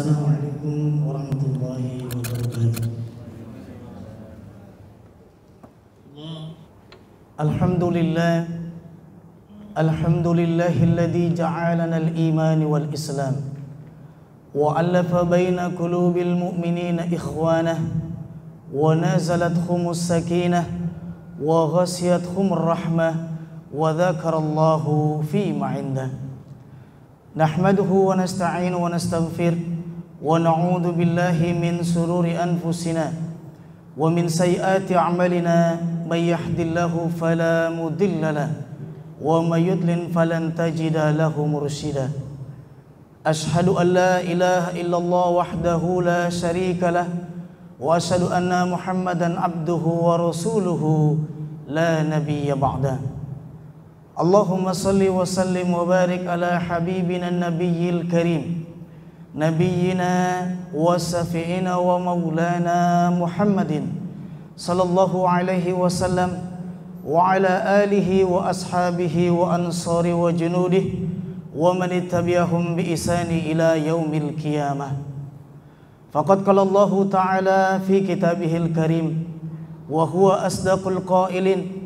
Assalamualaikum warahmatullahi wabarakatuh. Alhamdulillah, alhamdulillahilladzi ja'alana al-iman wal islam wa 'allafa baina qulubil mu'minina ikhwanah wa nazalathumus sakinah wa ghasiyatuhumur rahmah wa dzakarallahu fi ma 'indah. Nahmaduhu wa nasta'inu wa nastaghfir wa na'udzu billahi min sururi anfusina wa min sayyiati a'malina may yahdihillahu fala mudilla lahu wa may yudlil falan tajida lahu mursyida. Ashhadu an la ilaha illallah wahdahu la syarika lah wa ashhadu anna Muhammadan abduhu wa rasuluhu la nabiyya ba'da. Allahumma salli wa sallim wa barik ala habibina nabiyil karim nabiyyina wa safi'ina wa maulana Muhammadin sallallahu alaihi wasallam wa ala alihi wa ashabihi wa ansari wa junudih wa man ittabi'ahum bi ihsani ila yaumil qiyamah. Faqad qala Allah ta'ala fi kitabihil karim wa huwa asdaqul qailin.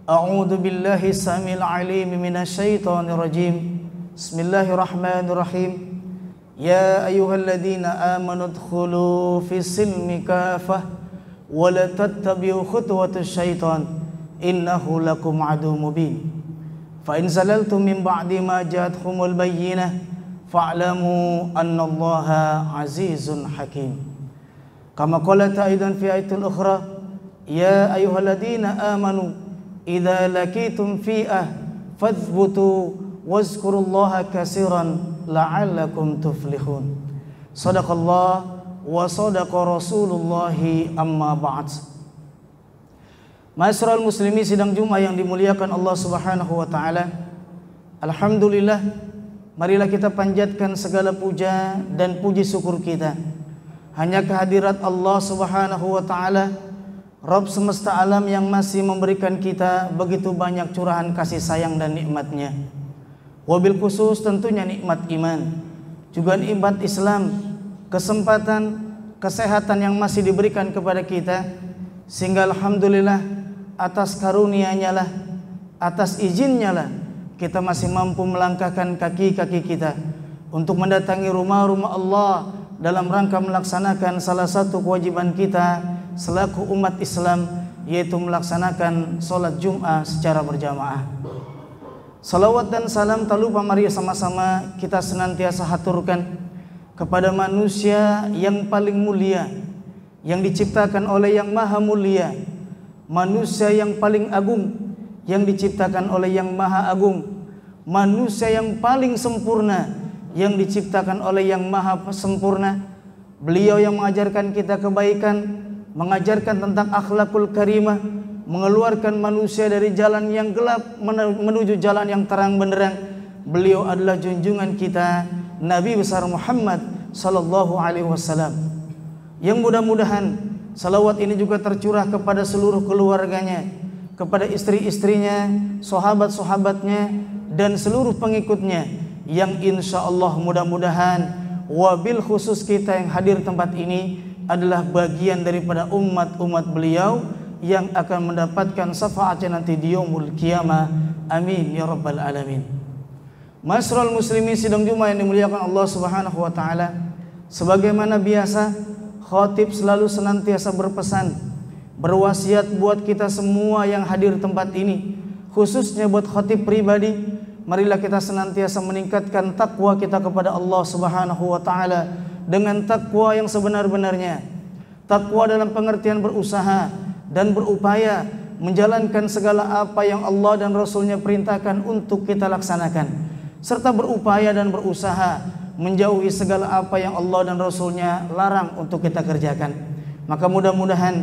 A'udzu billahi samil alim minasy syaithanir rajim. Bismillahirrahmanirrahim. Ya ayyuhalladzina amanu dkhulu fis silmi kafah wa la tattabi'u khutuwatus syaitan innahu lakum aduwwun mubin. Fa in zalaltum min ba'di ma ja'atkumul bayyinah fa'lamu annallaha azizun hakim. Kama qala aidan fi ayatil ukhra, ya ayyuhalladzina amanu idza laqitum fi'ah fadhbutu wazkurullaha katsiran la'allakum tuflihun. Shadaqallah wa shadaqa Rasulullah, amma ba'd. Ma'asyiral muslimin sidang Jumat yang dimuliakan Allah Subhanahu wa taala. Alhamdulillah, marilah kita panjatkan segala puja dan puji syukur kita hanya kehadirat Allah Subhanahu wa taala, Rabb semesta alam yang masih memberikan kita begitu banyak curahan kasih sayang dan nikmatnya. Wabil khusus tentunya nikmat iman, juga nikmat Islam, kesempatan, kesehatan yang masih diberikan kepada kita, sehingga alhamdulillah atas karunia-Nya lah, atas izinnya lah kita masih mampu melangkahkan kaki-kaki kita untuk mendatangi rumah-rumah Allah dalam rangka melaksanakan salah satu kewajiban kita selaku umat Islam, yaitu melaksanakan sholat Jum'ah secara berjamaah. Salawat dan salam tak lupa mari sama-sama kita senantiasa haturkan kepada manusia yang paling mulia, yang diciptakan oleh yang maha mulia, manusia yang paling agung, yang diciptakan oleh yang maha agung, manusia yang paling sempurna, yang diciptakan oleh yang maha sempurna. Beliau yang mengajarkan kita kebaikan, mengajarkan tentang akhlakul karimah, mengeluarkan manusia dari jalan yang gelap menuju jalan yang terang benderang. Beliau adalah junjungan kita Nabi besar Muhammad sallallahu alaihi wasallam, yang mudah-mudahan salawat ini juga tercurah kepada seluruh keluarganya, kepada istri-istrinya, sahabat-sahabatnya, dan seluruh pengikutnya, yang insya Allah mudah-mudahan wabil khusus kita yang hadir tempat ini adalah bagian daripada umat-umat beliau yang akan mendapatkan syafaatnya nanti di yaumul qiyamah. Amin ya rabbal alamin. Ma'asyiral muslimin sidang Jumat yang dimuliakan Allah Subhanahu wa taala, sebagaimana biasa khatib selalu senantiasa berpesan, berwasiat buat kita semua yang hadir tempat ini, khususnya buat khatib pribadi, marilah kita senantiasa meningkatkan takwa kita kepada Allah Subhanahu wa taala dengan takwa yang sebenar-benarnya. Takwa dalam pengertian berusaha dan berupaya menjalankan segala apa yang Allah dan Rasulnya perintahkan untuk kita laksanakan, serta berupaya dan berusaha menjauhi segala apa yang Allah dan Rasulnya larang untuk kita kerjakan. Maka mudah-mudahan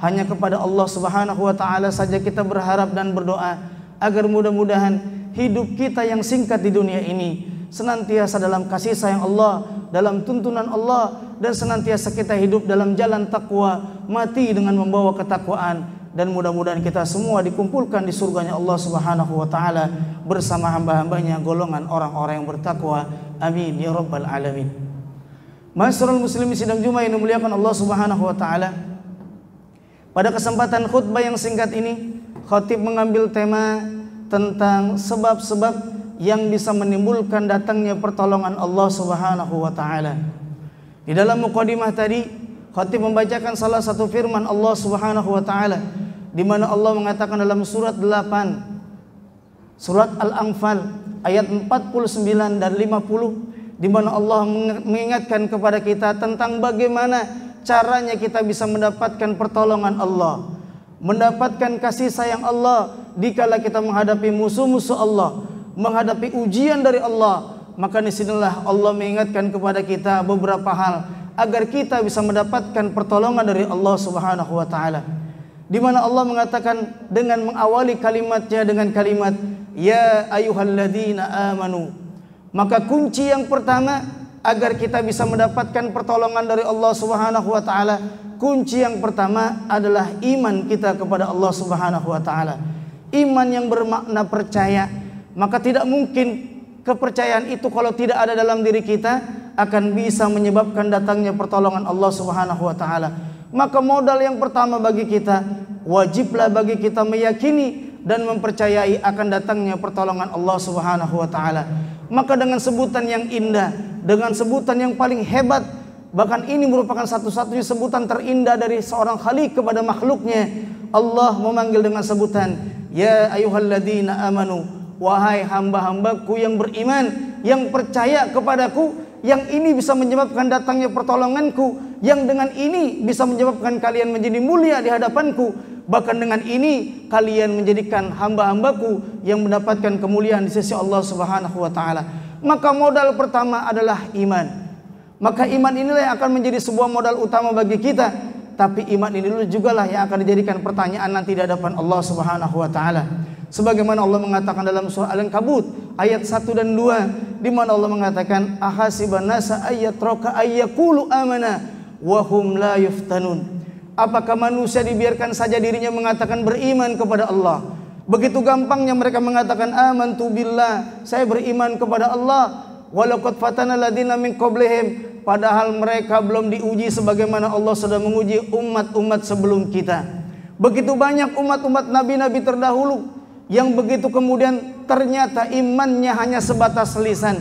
hanya kepada Allah Subhanahu wa taala saja kita berharap dan berdoa agar mudah-mudahan hidup kita yang singkat di dunia ini senantiasa dalam kasih sayang Allah, dalam tuntunan Allah, dan senantiasa kita hidup dalam jalan takwa, mati dengan membawa ketakwaan, dan mudah-mudahan kita semua dikumpulkan di surganya Allah Subhanahu wa taala bersama hamba-hambanya golongan orang-orang yang bertakwa. Amin ya rabbal alamin. Ma'asyiral muslimin sidang Jumat yang dimuliakan Allah Subhanahu wa taala. Pada kesempatan khutbah yang singkat ini, khatib mengambil tema tentang sebab-sebab yang bisa menimbulkan datangnya pertolongan Allah Subhanahu wa taala. Di dalam mukadimah tadi, khatib membacakan salah satu firman Allah Subhanahu wa taala di mana Allah mengatakan dalam surat 8 surat Al-Anfal ayat 49 dan 50, di mana Allah mengingatkan kepada kita tentang bagaimana caranya kita bisa mendapatkan pertolongan Allah, mendapatkan kasih sayang Allah dikala kita menghadapi musuh-musuh Allah, menghadapi ujian dari Allah. Maka disinilah Allah mengingatkan kepada kita beberapa hal agar kita bisa mendapatkan pertolongan dari Allah Subhanahu wa taala. Di mana Allah mengatakan dengan mengawali kalimatnya dengan kalimat ya ayyuhalladzina amanu. Maka kunci yang pertama agar kita bisa mendapatkan pertolongan dari Allah Subhanahu wa taala, kunci yang pertama adalah iman kita kepada Allah Subhanahu wa taala. Iman yang bermakna percaya. Maka tidak mungkin kepercayaan itu kalau tidak ada dalam diri kita akan bisa menyebabkan datangnya pertolongan Allah Subhanahu wa taala. Maka modal yang pertama bagi kita, wajiblah bagi kita meyakini dan mempercayai akan datangnya pertolongan Allah Subhanahu wa taala. Maka dengan sebutan yang indah, dengan sebutan yang paling hebat, bahkan ini merupakan satu-satunya sebutan terindah dari seorang khaliq kepada makhluknya, Allah memanggil dengan sebutan ya ayyuhalladzina amanu, wahai hamba-hambaku yang beriman, yang percaya kepadaku, yang ini bisa menyebabkan datangnya pertolonganku, yang dengan ini bisa menyebabkan kalian menjadi mulia di hadapanku, bahkan dengan ini kalian menjadikan hamba-hambaku yang mendapatkan kemuliaan di sisi Allah Subhanahu wa taala. Maka modal pertama adalah iman. Maka iman inilah yang akan menjadi sebuah modal utama bagi kita. Tapi iman ini dulu jugalah yang akan dijadikan pertanyaan nanti di hadapan Allah Subhanahu wa taala. Sebagaimana Allah mengatakan dalam surah Al-Ankabut ayat 1 dan 2, di mana Allah mengatakan ahasiban nasa ayyatraka ayyaqulu amana wa hum la yuftanun. Apakah manusia dibiarkan saja dirinya mengatakan beriman kepada Allah? Begitu gampangnya mereka mengatakan amantu billah, saya beriman kepada Allah. Walaqad fatana alladziina min qablihim, padahal mereka belum diuji sebagaimana Allah sudah menguji umat-umat sebelum kita. Begitu banyak umat-umat nabi-nabi terdahulu yang begitu kemudian ternyata imannya hanya sebatas lisan.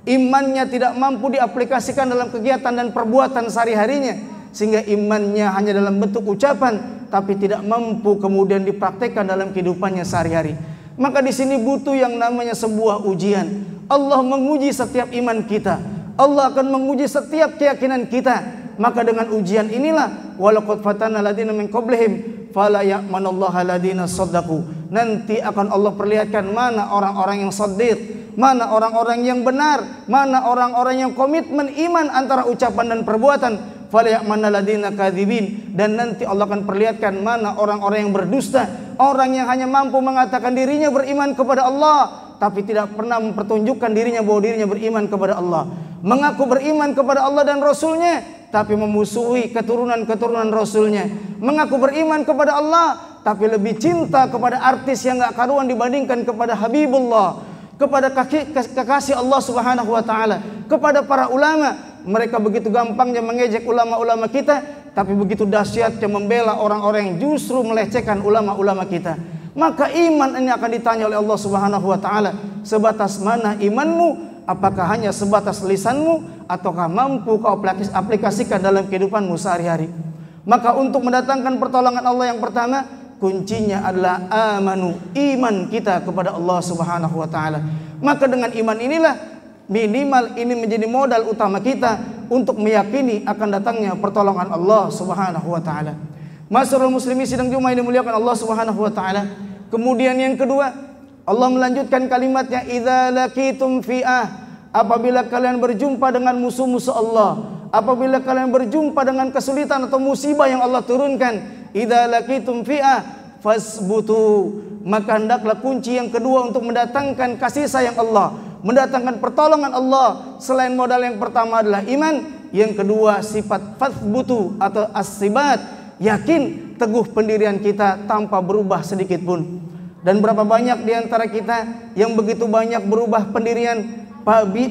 Imannya tidak mampu diaplikasikan dalam kegiatan dan perbuatan sehari-harinya, sehingga imannya hanya dalam bentuk ucapan tapi tidak mampu kemudian dipraktekkan dalam kehidupannya sehari-hari. Maka di sini butuh yang namanya sebuah ujian. Allah menguji setiap iman kita. Allah akan menguji setiap keyakinan kita. Maka dengan ujian inilah walaqad fatana alladziina min qablihim fala ya'manallaha alladziina shadaqu. Nanti akan Allah perlihatkan mana orang-orang yang shadiq, mana orang-orang yang benar, mana orang-orang yang komitmen iman antara ucapan dan perbuatan. Fala ya'manal ladzina kadzibin, dan nanti Allah akan perlihatkan mana orang-orang yang berdusta, orang yang hanya mampu mengatakan dirinya beriman kepada Allah tapi tidak pernah mempertunjukkan dirinya bahwa dirinya beriman kepada Allah, mengaku beriman kepada Allah dan Rasulnya tapi memusuhi keturunan-keturunan Rasulnya, mengaku beriman kepada Allah tapi lebih cinta kepada artis yang gak karuan dibandingkan kepada Habibullah, kepada kekasih Allah Subhanahu wa taala, kepada para ulama. Mereka begitu gampangnya mengejek ulama-ulama kita, tapi begitu dahsyatnya membela orang-orang yang justru melecehkan ulama-ulama kita. Maka iman ini akan ditanya oleh Allah Subhanahu wa taala, sebatas mana imanmu? Apakah hanya sebatas lisanmu ataukah mampu kau aplikasikan dalam kehidupanmu sehari-hari? Maka untuk mendatangkan pertolongan Allah yang pertama, kuncinya adalah amanu, iman kita kepada Allah Subhanahu wa taala. Maka dengan iman inilah minimal ini menjadi modal utama kita untuk meyakini akan datangnya pertolongan Allah Subhanahu wa taala. Ma'asyiral muslimin sidang Jumat yang dimuliakan Allah Subhanahu wa taala. Kemudian yang kedua, Allah melanjutkan kalimatnya idza laqitum fi'ah, apabila kalian berjumpa dengan musuh-musuh Allah, apabila kalian berjumpa dengan kesulitan atau musibah yang Allah turunkan, idza laqitum fi'ah fasbutu, maka hendaklah kunci yang kedua untuk mendatangkan kasih sayang Allah, mendatangkan pertolongan Allah, selain modal yang pertama adalah iman, yang kedua sifat fathbutu atau as-sibat, yakin teguh pendirian kita tanpa berubah sedikit pun. Dan berapa banyak di antara kita yang begitu banyak berubah pendirian,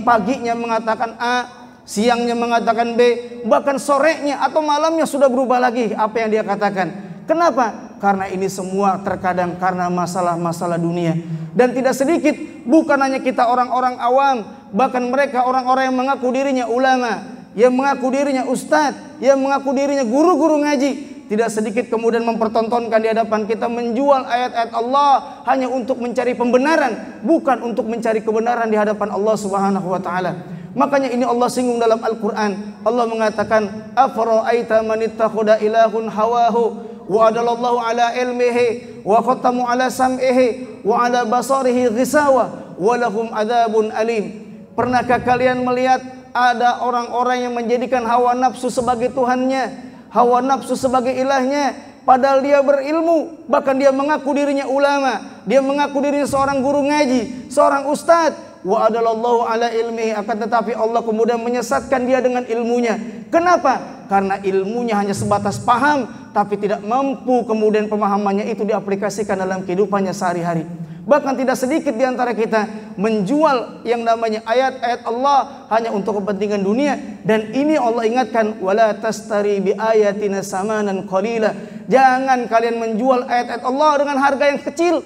paginya mengatakan A, siangnya mengatakan B, bahkan sorenya atau malamnya sudah berubah lagi apa yang dia katakan. Kenapa? Karena ini semua terkadang karena masalah-masalah dunia. Dan tidak sedikit, bukan hanya kita orang-orang awam, bahkan mereka orang-orang yang mengaku dirinya ulama, yang mengaku dirinya ustadz, yang mengaku dirinya guru-guru ngaji, tidak sedikit kemudian mempertontonkan di hadapan kita menjual ayat-ayat Allah hanya untuk mencari pembenaran, bukan untuk mencari kebenaran di hadapan Allah Subhanahu wa taala. Makanya ini Allah singgung dalam Al-Qur'an. Allah mengatakan, "Afara'aita man ittakhadha ilahun hawahu wa adallallahu ala ilmihi wa khatamu ala sam'ihi wa ala basarihi ghisawa wa lahum adzabun alim." Pernahkah kalian melihat ada orang-orang yang menjadikan hawa nafsu sebagai Tuhannya, hawa nafsu sebagai ilahnya, padahal dia berilmu, bahkan dia mengaku dirinya ulama, dia mengaku dirinya seorang guru ngaji, seorang ustadz. Wa adalallahu ala ilmihi, akan tetapi Allah kemudian menyesatkan dia dengan ilmunya. Kenapa? Karena ilmunya hanya sebatas paham, tapi tidak mampu kemudian pemahamannya itu diaplikasikan dalam kehidupannya sehari-hari. Bahkan tidak sedikit di antara kita menjual yang namanya ayat-ayat Allah hanya untuk kepentingan dunia. Dan ini Allah ingatkan, wala tastari bi ayatina samanan qalila. Jangan kalian menjual ayat-ayat Allah dengan harga yang kecil,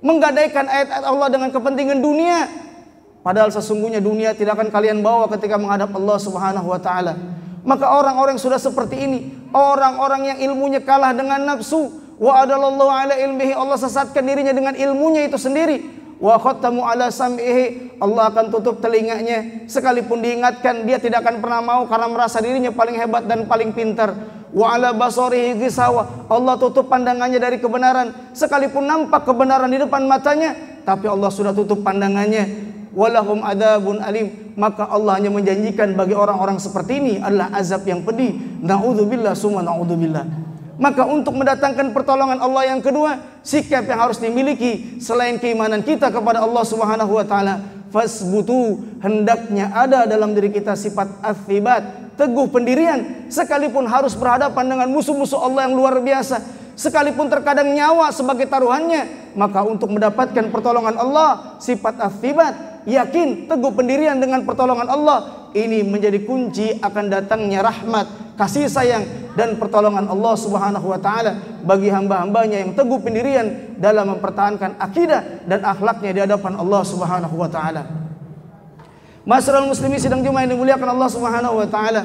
menggadaikan ayat-ayat Allah dengan kepentingan dunia. Padahal sesungguhnya dunia tidak akan kalian bawa ketika menghadap Allah Subhanahu wa taala. Maka orang-orang yang sudah seperti ini, orang-orang yang ilmunya kalah dengan nafsu, wa adalallahu ala ilmihi, Allah sesatkan dirinya dengan ilmunya itu sendiri. Wa khatamu ala sam'ihi, Allah akan tutup telinganya, sekalipun diingatkan dia tidak akan pernah mau karena merasa dirinya paling hebat dan paling pintar. Wa ala basarihi ghisawa, Allah tutup pandangannya dari kebenaran, sekalipun nampak kebenaran di depan matanya, tapi Allah sudah tutup pandangannya. Walahum adzabun alim, maka Allah hanya menjanjikan bagi orang-orang seperti ini adalah azab yang pedih. Naudzubillah summa naudzubillah. Maka untuk mendatangkan pertolongan Allah yang kedua, sikap yang harus dimiliki selain keimanan kita kepada Allah Subhanahu wa taala, fasbutu, hendaknya ada dalam diri kita sifat ats-tsibat, teguh pendirian, sekalipun harus berhadapan dengan musuh-musuh Allah yang luar biasa, sekalipun terkadang nyawa sebagai taruhannya, maka untuk mendapatkan pertolongan Allah, sifat ats-tsibat, yakin, teguh pendirian dengan pertolongan Allah, ini menjadi kunci akan datangnya rahmat, kasih sayang dan pertolongan Allah Subhanahu wa taala bagi hamba-hambanya yang teguh pendirian dalam mempertahankan akidah dan akhlaknya di hadapan Allah Subhanahu wa taala. Masyarul muslimin sidang Jumat yang dimuliakan Allah Subhanahu wa taala.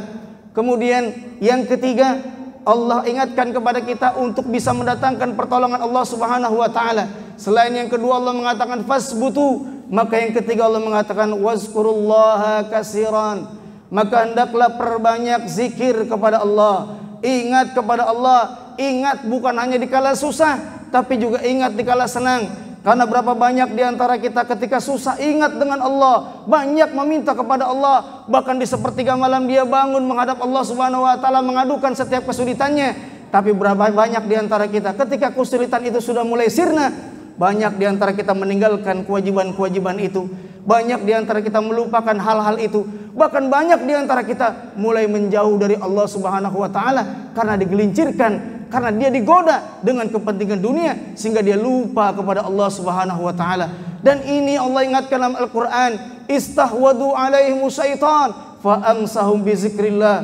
Kemudian yang ketiga, Allah ingatkan kepada kita untuk bisa mendatangkan pertolongan Allah Subhanahu wa taala. Selain yang kedua Allah mengatakan fasbutu, maka yang ketiga Allah mengatakan wazkurullaha katsiran. Maka hendaklah perbanyak zikir kepada Allah, ingat kepada Allah, ingat bukan hanya di kala susah, tapi juga ingat di kala senang. Karena berapa banyak di antara kita ketika susah ingat dengan Allah, banyak meminta kepada Allah, bahkan di sepertiga malam dia bangun menghadap Allah Subhanahu wa taala mengadukan setiap kesulitannya. Tapi berapa banyak di antara kita ketika kesulitan itu sudah mulai sirna, banyak di antara kita meninggalkan kewajiban-kewajiban itu, banyak di antara kita melupakan hal-hal itu, bahkan banyak di antara kita mulai menjauh dari Allah Subhanahu wa taala karena digelincirkan, karena dia digoda dengan kepentingan dunia sehingga dia lupa kepada Allah Subhanahu wa taala. Dan ini Allah ingatkan dalam Al-Qur'an, istahwadu alaihimu syaitan fa amsahum bi zikrillah.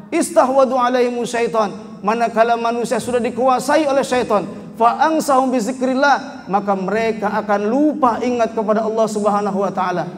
Istahwadu alaihimu syaitan, manakala manusia sudah dikuasai oleh syaitan, fa amsahum bi zikrillah, maka mereka akan lupa ingat kepada Allah Subhanahu wa taala.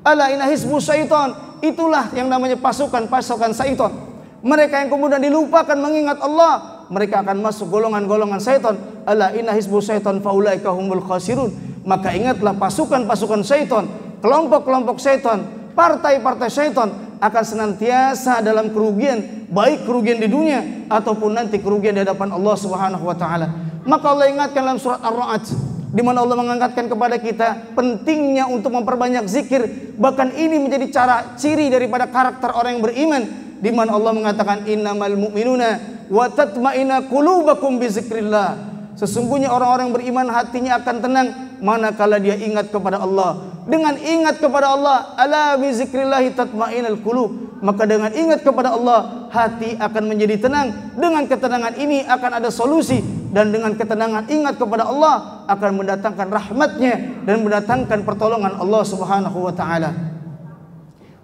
Ala inna hizbu syaitan, itulah yang namanya pasukan-pasukan syaitan. Mereka yang kemudian dilupakan mengingat Allah, mereka akan masuk golongan-golongan syaitan. Ala inna hizbu syaitan faulaika humul khasirun. Maka ingatlah pasukan-pasukan syaitan, kelompok-kelompok syaitan, partai-partai syaitan akan senantiasa dalam kerugian, baik kerugian di dunia ataupun nanti kerugian di hadapan Allah Subhanahu wa taala. Maka Allah ingatkan dalam surat Ar-Ra'd, di mana Allah mengingatkan kepada kita pentingnya untuk memperbanyak zikir. Bahkan ini menjadi ciri daripada karakter orang yang beriman, di mana Allah mengatakan innamal mu'minuna wa tatma'inna qulubakum bi zikrillah. Sesungguhnya orang-orang beriman hatinya akan tenang manakala dia ingat kepada Allah. Dengan ingat kepada Allah, ala bi zikrillahi tatma'innul qulub, maka dengan ingat kepada Allah hati akan menjadi tenang. Dengan ketenangan ini akan ada solusi, dan dengan ketenangan ingat kepada Allah akan mendatangkan rahmatnya dan mendatangkan pertolongan Allah Subhanahu wa taala.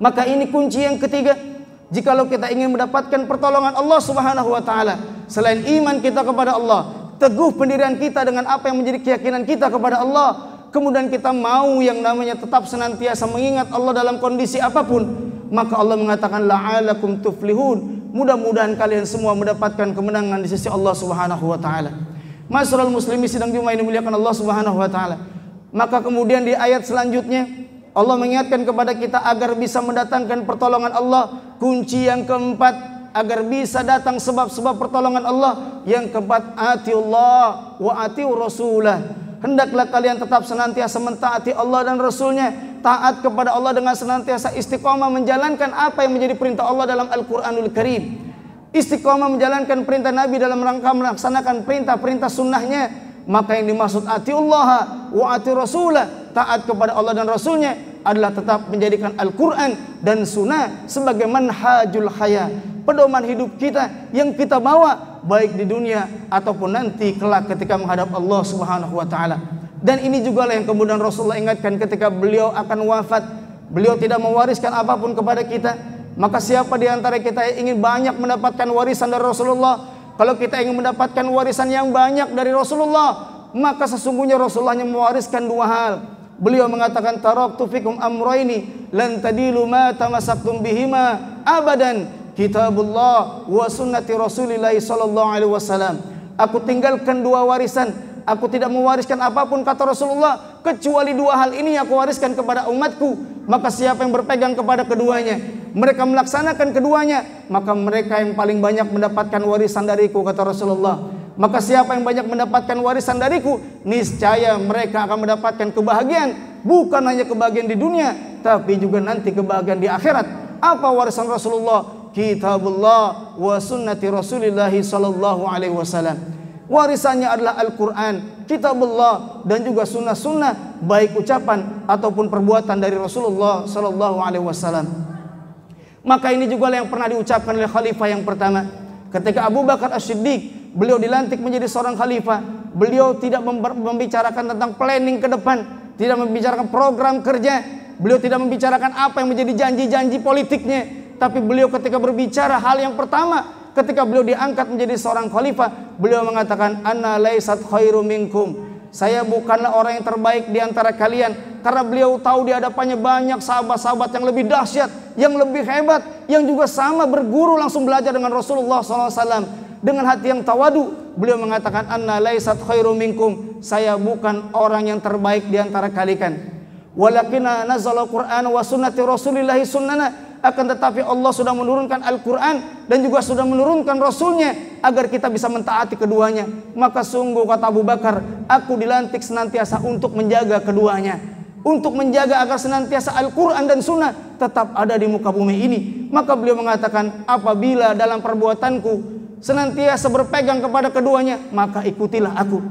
Maka ini kunci yang ketiga, Jikalau kita ingin mendapatkan pertolongan Allah Subhanahu wa taala, selain iman kita kepada Allah, teguh pendirian kita dengan apa yang menjadi keyakinan kita kepada Allah, kemudian kita mau yang namanya tetap senantiasa mengingat Allah dalam kondisi apapun, maka Allah mengatakan la'alakum tuflihun, mudah-mudahan kalian semua mendapatkan kemenangan di sisi Allah Subhanahu wa taala. Masyarul muslimin sidang Jumat ini dimuliakan Allah Subhanahu wa taala. Maka kemudian di ayat selanjutnya Allah mengingatkan kepada kita agar bisa mendatangkan pertolongan Allah. Kunci yang keempat agar bisa datang sebab-sebab pertolongan Allah, yang keempat, atiullah wa atiu rasulah. Hendaklah kalian tetap senantiasa mentaati Allah dan Rasulnya. Taat kepada Allah dengan senantiasa istiqomah menjalankan apa yang menjadi perintah Allah dalam Al-Quranul Karim. Istiqomah menjalankan perintah Nabi dalam rangka melaksanakan perintah-perintah sunnahnya. Maka yang dimaksud atiullaha wa ati rasulah, taat kepada Allah dan Rasulnya, adalah tetap menjadikan Al-Quran dan sunnah sebagai manhajul haya, pedoman hidup kita yang kita bawa baik di dunia ataupun nanti kelak ketika menghadap Allah Subhanahu wa taala. Dan ini juga lah yang kemudian Rasulullah ingatkan ketika beliau akan wafat. Beliau tidak mewariskan apapun kepada kita. Maka siapa di antara kita yang ingin banyak mendapatkan warisan dari Rasulullah? Kalau kita ingin mendapatkan warisan yang banyak dari Rasulullah, maka sesungguhnya Rasulullah hanya mewariskan dua hal. Beliau mengatakan taraktu fikum amrayni lan tadilu ma tamassaktum bihima abadan, kitabullah wa sunnati Rasulillah sallallahu alaihi wasallam. Aku tinggalkan dua warisan. Aku tidak mewariskan apapun kata Rasulullah kecuali dua hal ini yang aku wariskan kepada umatku. Maka siapa yang berpegang kepada keduanya, mereka melaksanakan keduanya, maka mereka yang paling banyak mendapatkan warisan dariku, kata Rasulullah. Maka siapa yang banyak mendapatkan warisan dariku, niscaya mereka akan mendapatkan kebahagiaan. Bukan hanya kebahagiaan di dunia, tapi juga nanti kebahagiaan di akhirat. Apa warisan Rasulullah? Kitabullah wa sunnati Rasulillah sallallahu alaihi wasallam. Warisannya adalah Al-Quran, kitabullah, dan juga sunnah-sunnah, baik ucapan ataupun perbuatan dari Rasulullah sallallahu alaihi wasallam. Maka ini juga yang pernah diucapkan oleh khalifah yang pertama. Ketika Abu Bakar As-Siddiq, beliau dilantik menjadi seorang khalifah, beliau tidak membicarakan tentang planning ke depan, tidak membicarakan program kerja, beliau tidak membicarakan apa yang menjadi janji-janji politiknya, tapi beliau ketika berbicara hal yang pertama, ketika beliau diangkat menjadi seorang khalifah, beliau mengatakan anna laisat khairu minkum. Saya bukanlah orang yang terbaik di antara kalian, karena beliau tahu di hadapannya banyak sahabat-sahabat yang lebih dahsyat, yang lebih hebat, yang juga sama berguru langsung belajar dengan Rasulullah SAW. Dengan hati yang tawadu, beliau mengatakan anna laisat khairu minkum. Saya bukan orang yang terbaik di antara kalian. Walakinna nazala Qur'an wa sunnati Rasulillahi sunnana. Akan tetapi Allah sudah menurunkan Al-Quran dan juga sudah menurunkan Rasulnya agar kita bisa mentaati keduanya. Maka sungguh, kata Abu Bakar, aku dilantik senantiasa untuk menjaga keduanya, untuk menjaga agar senantiasa Al-Quran dan Sunnah tetap ada di muka bumi ini. Maka beliau mengatakan, apabila dalam perbuatanku senantiasa berpegang kepada keduanya, maka ikutilah aku.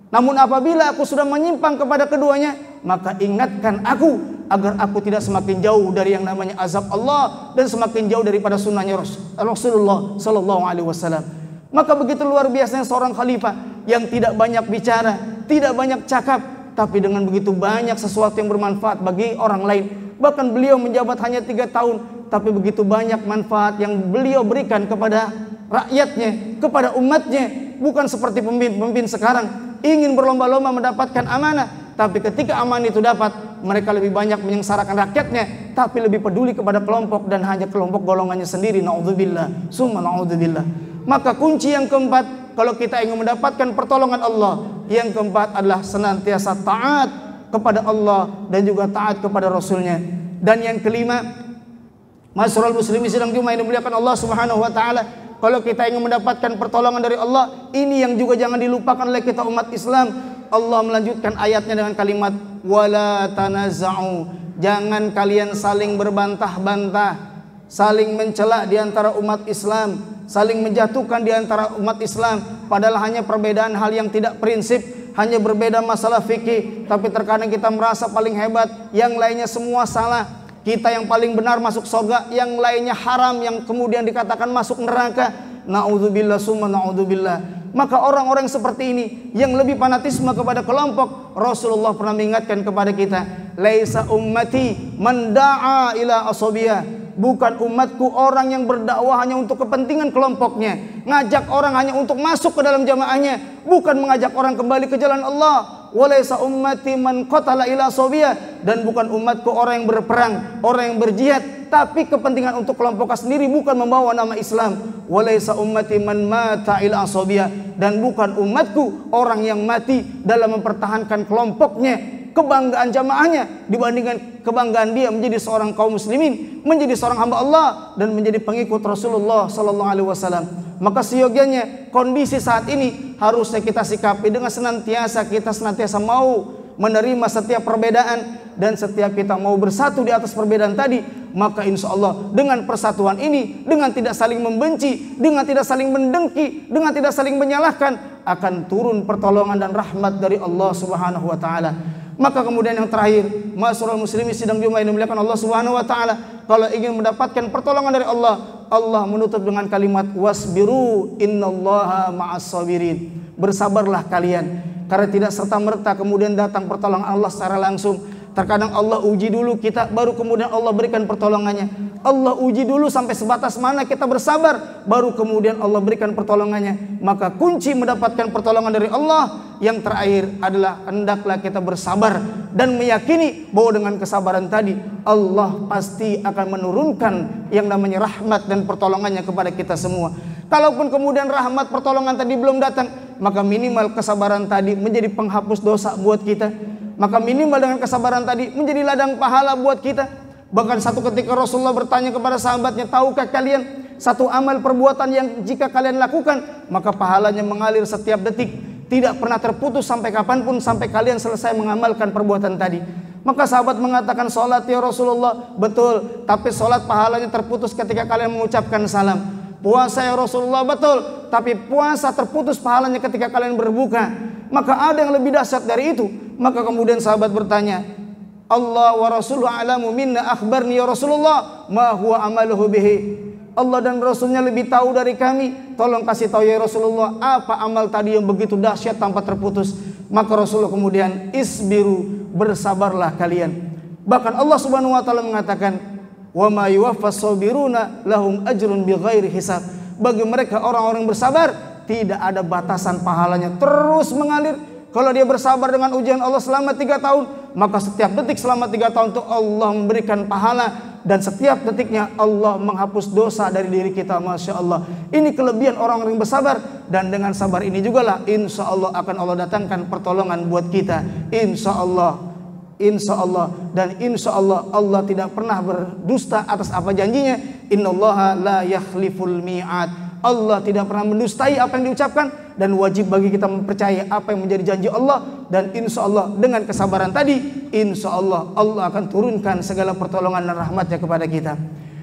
Namun apabila aku sudah menyimpang kepada keduanya, maka ingatkan aku agar aku tidak semakin jauh dari yang namanya azab Allah dan semakin jauh daripada sunnahnya Rasulullah sallallahu alaihi wasallam. Maka begitu luar biasanya seorang khalifah yang tidak banyak bicara, tidak banyak cakap, tapi dengan begitu banyak sesuatu yang bermanfaat bagi orang lain. Bahkan beliau menjabat hanya 3 tahun, tapi begitu banyak manfaat yang beliau berikan kepada rakyatnya, kepada umatnya. Bukan seperti pemimpin sekarang ingin berlomba-lomba mendapatkan amanah, tapi ketika amanah itu dapat, mereka lebih banyak menyengsarakan rakyatnya, tapi lebih peduli kepada kelompok dan hanya kelompok golongannya sendiri. Na'udzubillah, summa na'udzubillah. Maka kunci yang keempat, kalau kita ingin mendapatkan pertolongan Allah, yang keempat adalah senantiasa taat kepada Allah dan juga taat kepada Rasulnya. Dan yang kelima, masyarul muslimin sidang Jumat ini dimuliakan Allah Subhanahu wa taala, kalau kita ingin mendapatkan pertolongan dari Allah, ini yang juga jangan dilupakan oleh kita umat Islam. Allah melanjutkan ayatnya dengan kalimat wala tanaza'u. Jangan kalian saling berbantah-bantah, saling mencela di antara umat Islam, saling menjatuhkan di antara umat Islam, padahal hanya perbedaan hal yang tidak prinsip, hanya berbeda masalah fikih, tapi terkadang kita merasa paling hebat, yang lainnya semua salah. Kita yang paling benar masuk surga, yang lainnya haram, yang kemudian dikatakan masuk neraka. Na'udzubillah summa na'udzubillah. Maka orang-orang seperti ini yang lebih fanatisme kepada kelompok, Rasulullah pernah mengingatkan kepada kita, laisa ummati man da'a ila asabiyah. bukan umatku orang yang berdakwah hanya untuk kepentingan kelompoknya, ngajak orang hanya untuk masuk ke dalam jamaahnya, bukan mengajak orang kembali ke jalan Allah. Walaysa ummati man qatala ila sabiyah, dan bukan umatku orang yang berperang, orang yang berjihad, tapi kepentingan untuk kelompoknya sendiri, bukan membawa nama Islam. Walaysa ummati man mata ila sabiyah, dan bukan umatku orang yang mati dalam mempertahankan kelompoknya, kebanggaan jamaahnya dibandingkan kebanggaan dia menjadi seorang kaum muslimin, menjadi seorang hamba Allah dan menjadi pengikut Rasulullah sallallahu alaihi wasallam. Maka seyogianya kondisi saat ini harusnya kita sikapi dengan kita senantiasa mau menerima setiap perbedaan, dan setiap kita mau bersatu di atas perbedaan tadi, maka insya Allah dengan persatuan ini, dengan tidak saling membenci, dengan tidak saling mendengki, dengan tidak saling menyalahkan, akan turun pertolongan dan rahmat dari Allah Subhanahu wa taala. Maka kemudian yang terakhir, ma'asyiral muslimin sidang Jumat yang dimuliakan Allah Subhanahu wa taala, kalau ingin mendapatkan pertolongan dari Allah, Allah menutup dengan kalimat wasbiru innallaha ma'as sabirin. Bersabarlah kalian, karena tidak serta-merta kemudian datang pertolongan Allah secara langsung. Terkadang Allah uji dulu kita, baru kemudian Allah berikan pertolongannya. Allah uji dulu sampai sebatas mana kita bersabar, baru kemudian Allah berikan pertolongannya. Maka kunci mendapatkan pertolongan dari Allah yang terakhir adalah hendaklah kita bersabar dan meyakini bahwa dengan kesabaran tadi Allah pasti akan menurunkan yang namanya rahmat dan pertolongannya kepada kita semua. Kalaupun kemudian rahmat pertolongan tadi belum datang, maka minimal kesabaran tadi menjadi penghapus dosa buat kita. Maka minimal dengan kesabaran tadi menjadi ladang pahala buat kita. Bahkan satu ketika Rasulullah bertanya kepada sahabatnya, tahukah kalian satu amal perbuatan yang jika kalian lakukan, maka pahalanya mengalir setiap detik, tidak pernah terputus sampai kapanpun, sampai kalian selesai mengamalkan perbuatan tadi. Maka sahabat mengatakan, sholat ya Rasulullah. Betul, tapi sholat pahalanya terputus ketika kalian mengucapkan salam. Puasa ya Rasulullah. Betul, tapi puasa terputus pahalanya ketika kalian berbuka. Maka ada yang lebih dahsyat dari itu. Maka kemudian sahabat bertanya, Allah wa Rasuluhu a'lamu minna, akhbarni ya Rasulullah ma huwa amaluhu bihi. Allah dan Rasulnya lebih tahu dari kami, tolong kasih tahu ya Rasulullah, apa amal tadi yang begitu dahsyat tanpa terputus. Maka Rasulullah kemudian, isbiru, bersabarlah kalian. Bahkan Allah Subhanahu wa taala mengatakan, wa ma yuwaffas sabiruna lahum ajrun bighairi hisab. Bagi mereka orang-orang yang bersabar, tidak ada batasan pahalanya, terus mengalir. Kalau dia bersabar dengan ujian Allah selama 3 tahun, maka setiap detik selama 3 tahun itu Allah memberikan pahala, dan setiap detiknya Allah menghapus dosa dari diri kita. Masya Allah, ini kelebihan orang-orang yang bersabar. Dan dengan sabar ini juga lah insya Allah akan Allah datangkan pertolongan buat kita. Insya Allah, insya Allah, dan insya Allah Allah tidak pernah berdusta atas apa janjinya. Innallaha la yakhliful mi'ad. Allah tidak pernah mendustai apa yang diucapkan, dan wajib bagi kita mempercayai apa yang menjadi janji Allah. Dan insya Allah dengan kesabaran tadi, insya Allah Allah akan turunkan segala pertolongan dan rahmatnya kepada kita.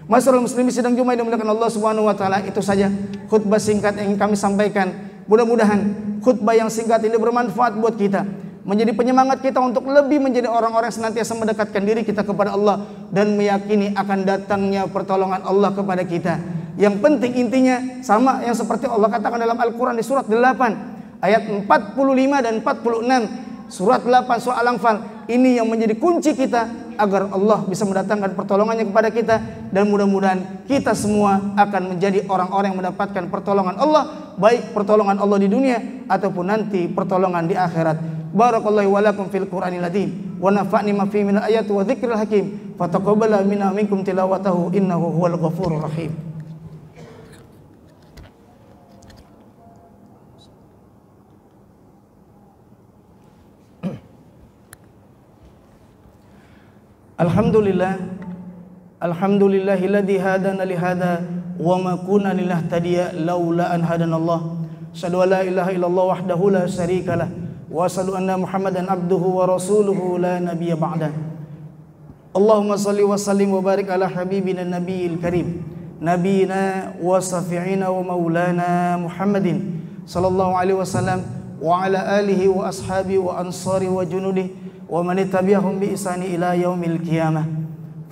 Masyaallah muslimin sidang Jumat yang dimuliakan Allah Subhanahu wa taala, itu saja khutbah singkat yang kami sampaikan. Mudah-mudahan khutbah yang singkat ini bermanfaat buat kita, menjadi penyemangat kita untuk lebih menjadi orang-orang yang senantiasa mendekatkan diri kita kepada Allah dan meyakini akan datangnya pertolongan Allah kepada kita. Yang penting intinya sama yang seperti Allah katakan dalam Al-Quran di surat 8 ayat 45 dan 46. Surat 8 surah Al-Anfal ini yang menjadi kunci kita agar Allah bisa mendatangkan pertolongannya kepada kita, dan mudah-mudahan kita semua akan menjadi orang-orang yang mendapatkan pertolongan Allah, baik pertolongan Allah di dunia ataupun nanti pertolongan di akhirat. Barakallahu wa lakum fil Qur'anil azim wa nafa'ni ma fihi min ayati wa dzikril hakim. Fataqabbala minna minkum tilawatahu innahu huwal ghafurur rahim. Alhamdulillah, alhamdulillahilladzi hadana li hadza wa ma kunna linahtadiya laula an hadanallah. Asyhadu an la ilaha illallah wahdahu la syarikalah wa asyhadu anna Muhammadan abduhu wa rasuluhu la nabiyya ba'da. Allahumma shalli wa sallim wa barik ala habibina nabiyil karim, nabiyina wa safi'ina wa maulana Muhammadin sallallahu alaihi wasallam wa ala alihi wa ashabihi wa ansari wa junudi wa man tabi'ahum bi ihsani ila yaumil qiyamah.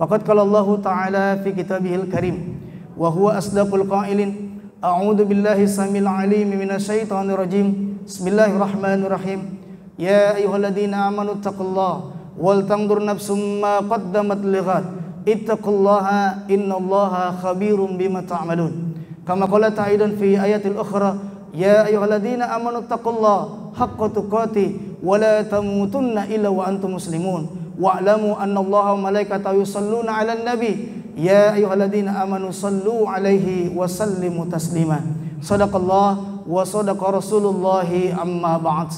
Faqad qala Allah ta'ala fi kitabihil karim wa huwa asdaqul qailin, a'udzu billahi samil alim minasyaitonir rajim. Bismillahirrahmanirrahim. Ya ayyuhalladzina amanu taqullaha wal tanzur nafsum ma qaddamat lighad ittaqullaha innallaha khabirum bima ta'malun. Kama qala ta'ala fi ayatil ukhra, ya ayyuhalladzina amanu taqullaha haqqa tuqatih wa la tamutunna illa wa antum muslimun wa'lamu annallaha wa malaikatahu yusalluna 'alan nabi ya ayyuhalladzina amanu sallu 'alaihi wa sallimu taslima. Shadaqallah wa shadaqa Rasulullah, amma ba'd.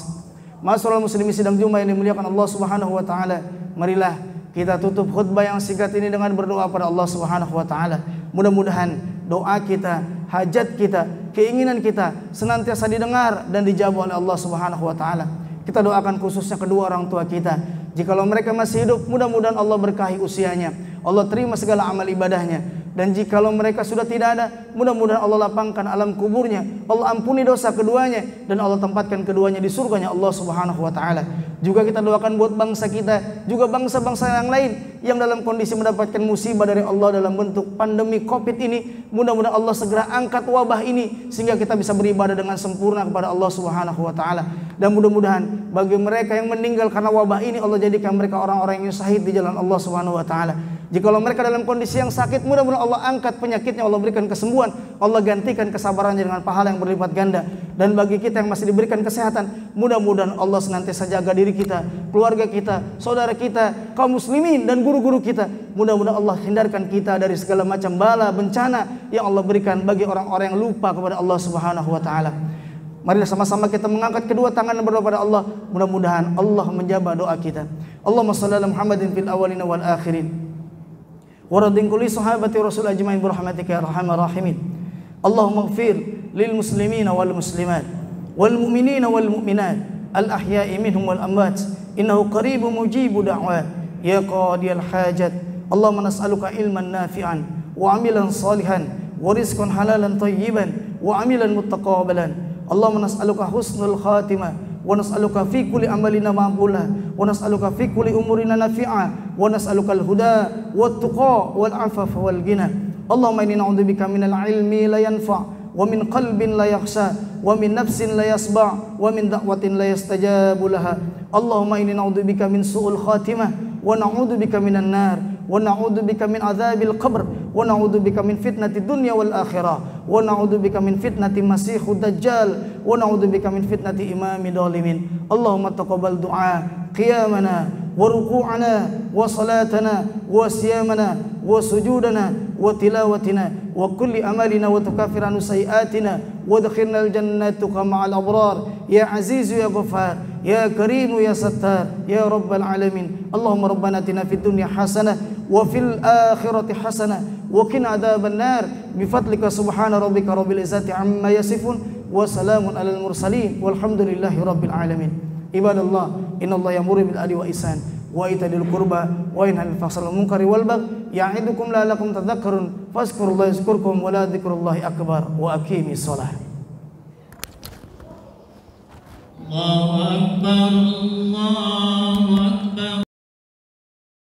Ma'asyiral muslimin sidang Jumat yang dimuliakan Allah Subhanahu wa taala, marilah kita tutup khutbah yang singkat ini dengan berdoa pada Allah Subhanahu wa taala. Mudah-mudahan doa kita, hajat kita, keinginan kita senantiasa didengar dan dijawab oleh Allah Subhanahu wa taala. Kita doakan khususnya kedua orang tua kita. Jikalau mereka masih hidup, mudah-mudahan Allah berkahi usianya, Allah terima segala amal ibadahnya. Dan jikalau mereka sudah tidak ada, mudah-mudahan Allah lapangkan alam kuburnya, Allah ampuni dosa keduanya, dan Allah tempatkan keduanya di surganya Allah Subhanahu wa taala. Juga kita doakan buat bangsa kita, juga bangsa-bangsa yang lain yang dalam kondisi mendapatkan musibah dari Allah dalam bentuk pandemi Covid ini. Mudah-mudahan Allah segera angkat wabah ini sehingga kita bisa beribadah dengan sempurna kepada Allah Subhanahu wa taala. Dan mudah-mudahan bagi mereka yang meninggal karena wabah ini, Allah jadikan mereka orang-orang yang syahid di jalan Allah Subhanahu wa taala. Jikalau mereka dalam kondisi yang sakit, mudah-mudahan Allah angkat penyakitnya, Allah berikan kesembuhan, Allah gantikan kesabarannya dengan pahala yang berlipat ganda. Dan bagi kita yang masih diberikan kesehatan, mudah-mudahan Allah senantiasa jaga diri kita, keluarga kita, saudara kita, kaum muslimin dan guru-guru kita. Mudah-mudahan Allah hindarkan kita dari segala macam bala, bencana yang Allah berikan bagi orang-orang yang lupa kepada Allah Subhanahu wa taala. Marilah sama-sama kita mengangkat kedua tangan dan berdoa pada Allah. Mudah-mudahan Allah menjawab doa kita. Allahumma shalli ala Muhammadin fil awwalin wal akhirin wa radin kulli sahabati rasul ajmain bi rahmatika ya arhamar rahimin. Allahumma ighfir lil muslimina wal muslimat wal mu'minina wal mu'minat al ahya'i minhum wal amwat innahu qaribun mujibu da'wat ya qadiyal hajat. Allahumma nas'aluka ilman nafi'an wa 'amalan salihan wa rizqan halalan thayyiban wa 'amalan muttaqabbalan. Allahumma nas'aluka husnul khatimah wa nas'aluka fi kulli amalina maqbulah wa nas'aluka fi kulli umurina nafi'a wa nas'aluka al-huda wat tuqa wal 'afafa wal ghina. Allahumma inni na'udzubika minal ilmi la yanfa' wa min qalbin la yakhsha wa min nafsin la yasba' wa min da'watin la yastajabu laha. Allahumma inni na'udzubika min su'ul khatimah wa na'udzubika minan nar wa na'udzubika min adzabil qabr wa na'udzubika min fitnatid dunya wal akhirah wa na'udzubika min fitnati masiihud dajjal wa na'udzubika min fitnati imami dhalimin. Allahumma taqabbal du'a qiyamana wa ruku'ana wa salatana wa siyamana wa sujudana wa tilawatina wa kulli amalina wa tukaffiran sayiatina wa adkhilna al-jannata ma'al abrar ya azizu ya ghaffar ya karimu ya sattar ya rabbal alamin. Allahumma rabbana atina fid dunya hasanah wa fil akhirati hasanah wa qina adzaban nar bi fadlika subhana rabbika rabbil izzati amma yasifun wa salamun alal mursalin walhamdulillahi rabbil alamin. Ibadallah, innallaha ya'muru bil adli wa ihsan wa ita'il qurba wa yanha 'anil fahsya'i wal munkari wal baghi ya'idukum la'allakum tadhakkarun fazkurullaha yazkurkum wa la dzikrullahi akbar wa aqimis shalah. Allahu akbar, Allah